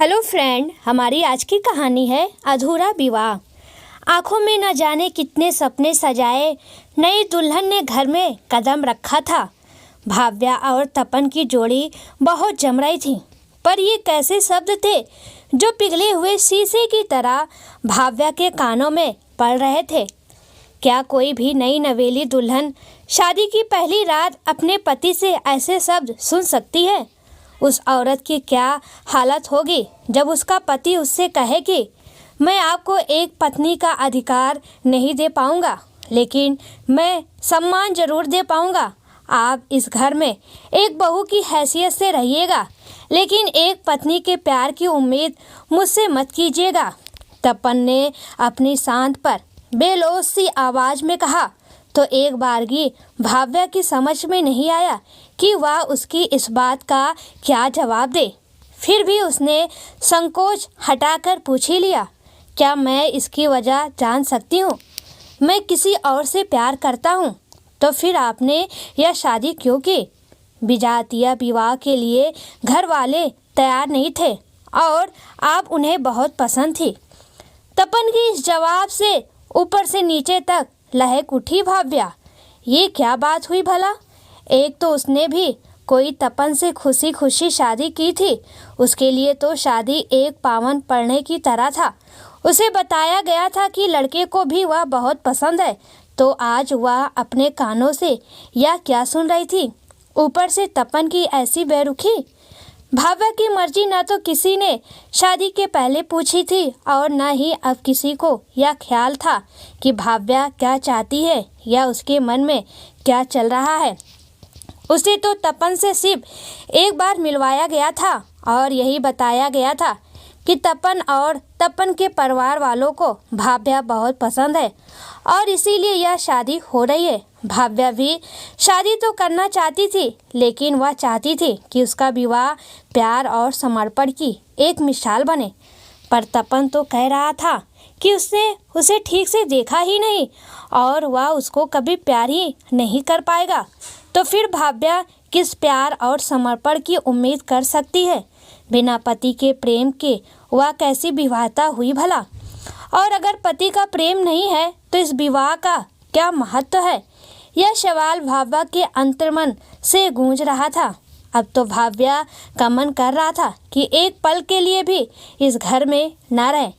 Hello friend, हमारी आज की कहानी है अधूरा विवाह। आंखों में न जाने कितने सपने सजाए नई दुल्हन ने घर में कदम रखा था। भाव्या और तपन की जोड़ी बहुत जम रही थी, पर ये कैसे शब्द थे जो पिघले हुए शीशे की तरह भाव्या के कानों में पड़ रहे थे। क्या कोई भी नई नवेली दुल्हन शादी की पहली रात अपने पति से ऐसे शब्द सुन सकती है? उस औरत की क्या हालत होगी जब उसका पति उससे कहे कि मैं आपको एक पत्नी का अधिकार नहीं दे पाऊंगा, लेकिन मैं सम्मान जरूर दे पाऊंगा। आप इस घर में एक बहू की हैसियत से रहिएगा, लेकिन एक पत्नी के प्यार की उम्मीद मुझसे मत कीजिएगा। तपन ने अपनी शांत पर बेलोस सी आवाज में कहा तो एक बारगी भाव्या की समझ में नहीं आया कि वह उसकी इस बात का क्या जवाब दे। फिर भी उसने संकोच हटाकर पूछ ही लिया, क्या मैं इसकी वजह जान सकती हूँ? मैं किसी और से प्यार करता हूँ। तो फिर आपने यह शादी क्यों की? विजातीय विवाह के लिए घर वाले तैयार नहीं थे और आप उन्हें बहुत पसंद थी। तपन की इस जवाब से ऊपर से नीचे तक लहक उठी भाव्या। ये क्या बात हुई भला? एक तो उसने भी कोई तपन से खुशी खुशी शादी की थी। उसके लिए तो शादी एक पावन पड़ने की तरह था। उसे बताया गया था कि लड़के को भी वह बहुत पसंद है, तो आज वह अपने कानों से यह क्या सुन रही थी? ऊपर से तपन की ऐसी बेरुखी। भाव्या की मर्जी न तो किसी ने शादी के पहले पूछी थी और न ही अब किसी को यह ख्याल था कि भाव्या क्या चाहती है या उसके मन में क्या चल रहा है। उसे तो तपन से सिर्फ एक बार मिलवाया गया था और यही बताया गया था कि तपन और तपन के परिवार वालों को भाव्या बहुत पसंद है और इसीलिए यह शादी हो रही है। भाव्या भी शादी तो करना चाहती थी, लेकिन वह चाहती थी कि उसका विवाह प्यार और समर्पण की एक मिसाल बने। पर तपन तो कह रहा था कि उसने उसे ठीक से देखा ही नहीं और वह उसको कभी प्यार ही नहीं कर पाएगा। तो फिर भाव्या किस प्यार और समर्पण की उम्मीद कर सकती है? बिना पति के प्रेम के वह कैसी विवाहता हुई भला? और अगर पति का प्रेम नहीं है तो इस विवाह का क्या महत्व है? यह सवाल भाव्या के अंतर्मन से गूंज रहा था। अब तो भाव्या का मन कर रहा था कि एक पल के लिए भी इस घर में न रहे।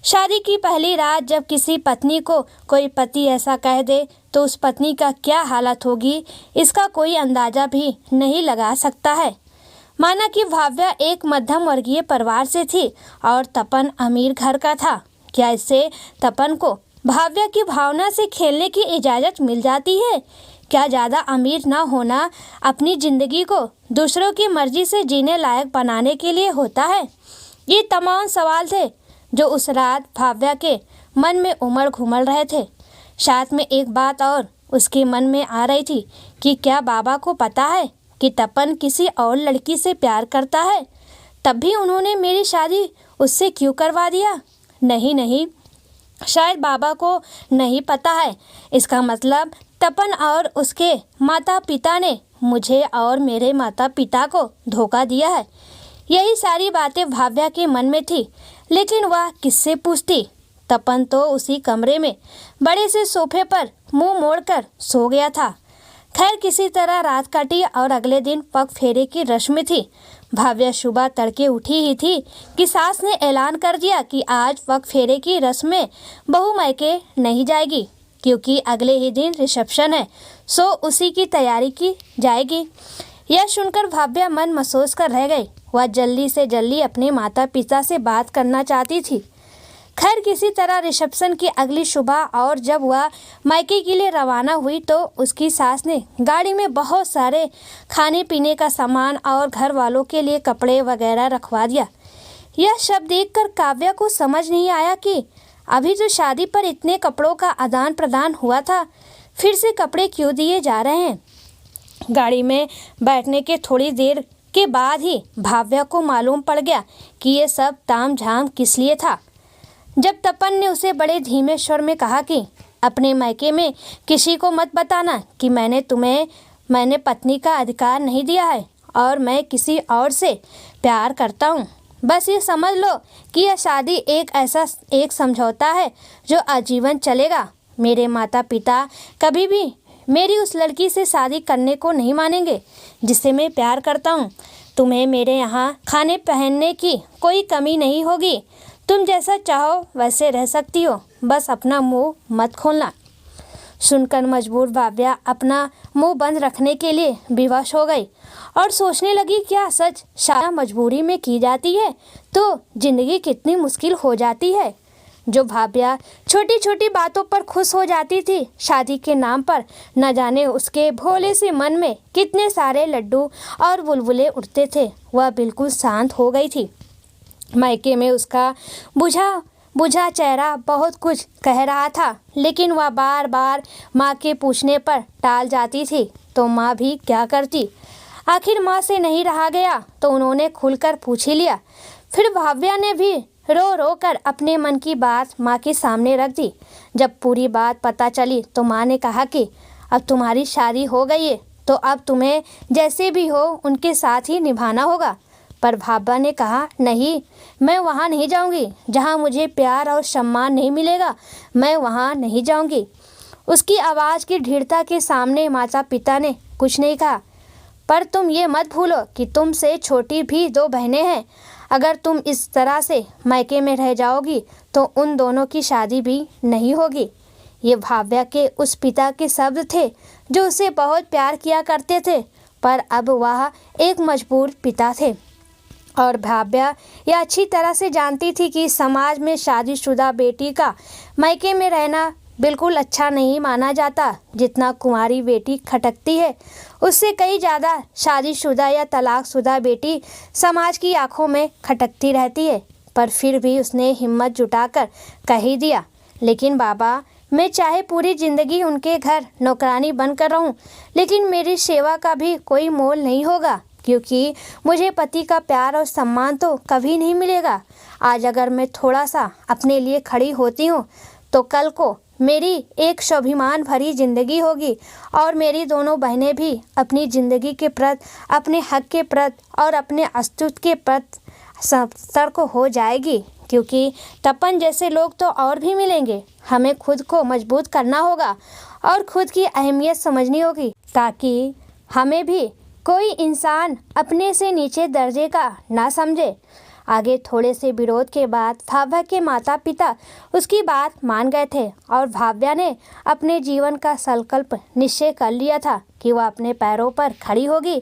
शादी की पहली रात जब किसी पत्नी को कोई पति ऐसा कह दे तो उस पत्नी का क्या हालत होगी, इसका कोई अंदाजा भी नहीं लगा सकता है। माना कि भाव्या एक मध्यम वर्गीय परिवार से थी और तपन अमीर घर का था। क्या इससे तपन को भाव्या की भावना से खेलने की इजाज़त मिल जाती है? क्या ज़्यादा अमीर ना होना अपनी ज़िंदगी को दूसरों की मर्जी से जीने लायक बनाने के लिए होता है? ये तमाम सवाल थे जो उस रात भाव्या के मन में उमड़ घुमड़ रहे थे। साथ में एक बात और उसके मन में आ रही थी कि क्या बाबा को पता है कि तपन किसी और लड़की से प्यार करता है? तब भी उन्होंने मेरी शादी उससे क्यों करवा दिया? नहीं, शायद बाबा को नहीं पता है। इसका मतलब तपन और उसके माता पिता ने मुझे और मेरे माता पिता को धोखा दिया है। यही सारी बातें भाव्या के मन में थी, लेकिन वह किससे पूछती? तपन तो उसी कमरे में बड़े से सोफे पर मुंह मोड़कर सो गया था। खैर, किसी तरह रात काटी और अगले दिन पग फेरे की रस्म थी। भाव्या सुबह तड़के उठी ही थी कि सास ने ऐलान कर दिया कि आज पग फेरे की रस्म में बहू मायके नहीं जाएगी, क्योंकि अगले ही दिन रिसेप्शन है, सो उसी की तैयारी की जाएगी। यह सुनकर भाव्या मन महसूस कर रह गई। वह जल्दी से जल्दी अपने माता पिता से बात करना चाहती थी। खैर, किसी तरह रिसेप्शन की अगली सुबह और जब वह मायके के लिए रवाना हुई तो उसकी सास ने गाड़ी में बहुत सारे खाने पीने का सामान और घर वालों के लिए कपड़े वगैरह रखवा दिया। यह सब देखकर काव्या को समझ नहीं आया कि अभी जो शादी पर इतने कपड़ों का आदान प्रदान हुआ था, फिर से कपड़े क्यों दिए जा रहे हैं। गाड़ी में बैठने के थोड़ी देर के बाद ही भाव्या को मालूम पड़ गया कि ये सब ताम झाम किस लिए था। जब तपन ने उसे बड़े धीमे स्वर में कहा कि अपने मायके में किसी को मत बताना कि मैंने पत्नी का अधिकार नहीं दिया है और मैं किसी और से प्यार करता हूँ, बस ये समझ लो कि यह शादी एक समझौता है जो आजीवन चलेगा। मेरे माता पिता कभी भी मेरी उस लड़की से शादी करने को नहीं मानेंगे जिससे मैं प्यार करता हूँ। तुम्हें मेरे यहाँ खाने पहनने की कोई कमी नहीं होगी। तुम जैसा चाहो वैसे रह सकती हो, बस अपना मुंह मत खोलना। सुनकर मजबूर भाव्या अपना मुंह बंद रखने के लिए विवश हो गई और सोचने लगी, क्या सच शादी मजबूरी में की जाती है तो जिंदगी कितनी मुश्किल हो जाती है। जो भाव्या छोटी छोटी बातों पर खुश हो जाती थी, शादी के नाम पर न जाने उसके भोले से मन में कितने सारे लड्डू और बुलबुले उठते थे। वह बिल्कुल शांत हो गई थी। मायके में उसका बुझा चेहरा बहुत कुछ कह रहा था, लेकिन वह बार बार माँ के पूछने पर टाल जाती थी तो माँ भी क्या करती। आखिर माँ से नहीं रहा गया तो उन्होंने खुलकर पूछ ही लिया। फिर भाव्या ने भी रो रो कर अपने मन की बात माँ के सामने रख दी। जब पूरी बात पता चली तो माँ ने कहा कि अब तुम्हारी शादी हो गई है तो अब तुम्हें जैसे भी हो उनके साथ ही निभाना होगा। पर भाभा ने कहा, नहीं, मैं वहाँ नहीं जाऊँगी जहाँ मुझे प्यार और सम्मान नहीं मिलेगा। मैं वहाँ नहीं जाऊँगी। उसकी आवाज़ की दृढ़ता के सामने माता पिता ने कुछ नहीं कहा। पर तुम ये मत भूलो कि तुमसे छोटी भी 2 बहनें हैं। अगर तुम इस तरह से मायके में रह जाओगी तो उन दोनों की शादी भी नहीं होगी। ये भाव्या के उस पिता के शब्द थे जो उसे बहुत प्यार किया करते थे, पर अब वह एक मजबूर पिता थे। और भाव्या यह अच्छी तरह से जानती थी कि समाज में शादीशुदा बेटी का मायके में रहना बिल्कुल अच्छा नहीं माना जाता। जितना कुंवारी बेटी खटकती है, उससे कई ज़्यादा शादीशुदा या तलाकशुदा बेटी समाज की आंखों में खटकती रहती है। पर फिर भी उसने हिम्मत जुटाकर कह ही दिया, लेकिन बाबा, मैं चाहे पूरी ज़िंदगी उनके घर नौकरानी बनकर रहूं, लेकिन मेरी सेवा का भी कोई मोल नहीं होगा, क्योंकि मुझे पति का प्यार और सम्मान तो कभी नहीं मिलेगा। आज अगर मैं थोड़ा सा अपने लिए खड़ी होती हूँ तो कल को मेरी एक स्वाभिमान भरी जिंदगी होगी और मेरी दोनों बहनें भी अपनी ज़िंदगी के प्रति, अपने हक के प्रति और अपने अस्तित्व के प्रति सतर्क हो जाएगी, क्योंकि तपन जैसे लोग तो और भी मिलेंगे। हमें खुद को मजबूत करना होगा और खुद की अहमियत समझनी होगी, ताकि हमें भी कोई इंसान अपने से नीचे दर्जे का ना समझे। आगे थोड़े से विरोध के बाद भाव्या के माता पिता उसकी बात मान गए थे और भाव्या ने अपने जीवन का संकल्प निश्चय कर लिया था कि वह अपने पैरों पर खड़ी होगी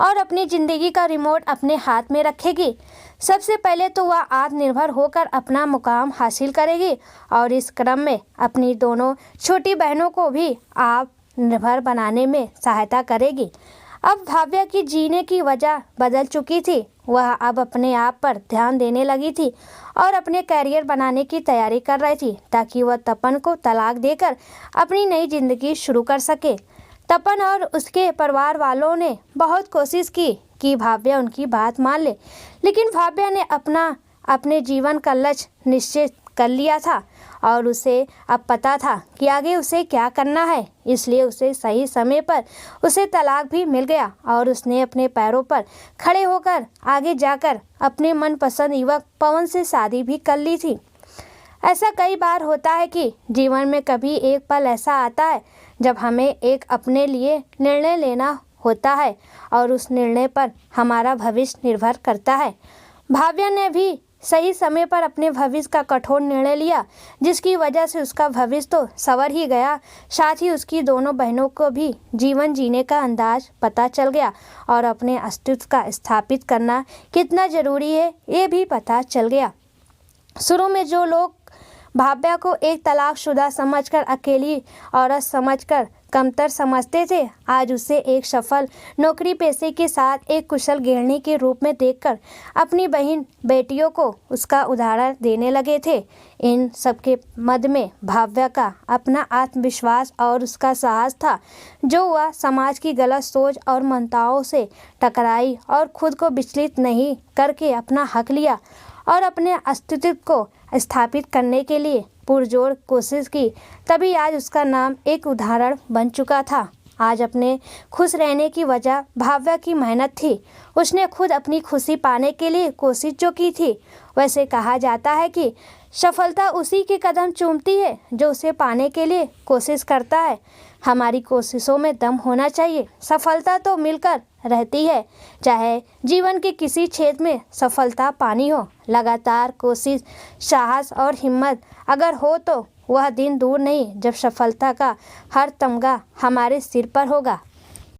और अपनी ज़िंदगी का रिमोट अपने हाथ में रखेगी। सबसे पहले तो वह आत्मनिर्भर होकर अपना मुकाम हासिल करेगी और इस क्रम में अपनी दोनों छोटी बहनों को भी आत्मनिर्भर बनाने में सहायता करेगी। अब भाव्या की जीने की वजह बदल चुकी थी। वह अब अपने आप पर ध्यान देने लगी थी और अपने करियर बनाने की तैयारी कर रही थी, ताकि वह तपन को तलाक देकर अपनी नई जिंदगी शुरू कर सके। तपन और उसके परिवार वालों ने बहुत कोशिश की कि भाव्या उनकी बात मान ले, लेकिन भाव्या ने अपने जीवन का लक्ष्य निश्चित कर लिया था और उसे अब पता था कि आगे उसे क्या करना है। इसलिए उसे सही समय पर उसे तलाक भी मिल गया और उसने अपने पैरों पर खड़े होकर आगे जाकर अपने मनपसंद युवक पवन से शादी भी कर ली थी। ऐसा कई बार होता है कि जीवन में कभी एक पल ऐसा आता है जब हमें एक अपने लिए निर्णय लेना होता है और उस निर्णय पर हमारा भविष्य निर्भर करता है। भाव्या ने भी सही समय पर अपने भविष्य का कठोर निर्णय लिया, जिसकी वजह से उसका भविष्य तो संवर ही गया, साथ ही उसकी दोनों बहनों को भी जीवन जीने का अंदाज पता चल गया और अपने अस्तित्व का स्थापित करना कितना ज़रूरी है ये भी पता चल गया। शुरू में जो लोग भाव्या को एक तलाकशुदा समझकर, अकेली औरत समझकर कमतर समझते थे, आज उसे एक सफल नौकरी पेशे के साथ एक कुशल गृहिणी के रूप में देखकर अपनी बहन बेटियों को उसका उदाहरण देने लगे थे। इन सबके मध्य में भाव्या का अपना आत्मविश्वास और उसका साहस था, जो वह समाज की गलत सोच और मान्यताओं से टकराई और खुद को विचलित नहीं करके अपना हक लिया और अपने अस्तित्व को स्थापित करने के लिए पुरजोर कोशिश की। तभी आज उसका नाम एक उदाहरण बन चुका था आज अपने खुश रहने की वजह भाव्या की मेहनत थी। उसने खुद अपनी खुशी पाने के लिए कोशिश जो की थी। वैसे कहा जाता है कि सफलता उसी के कदम चूमती है जो उसे पाने के लिए कोशिश करता है। हमारी कोशिशों में दम होना चाहिए। सफलता तो मिलकर रहती है, चाहे जीवन के किसी क्षेत्र में सफलता पानी हो। लगातार कोशिश, साहस और हिम्मत अगर हो तो वह दिन दूर नहीं जब सफलता का हर तमगा हमारे सिर पर होगा।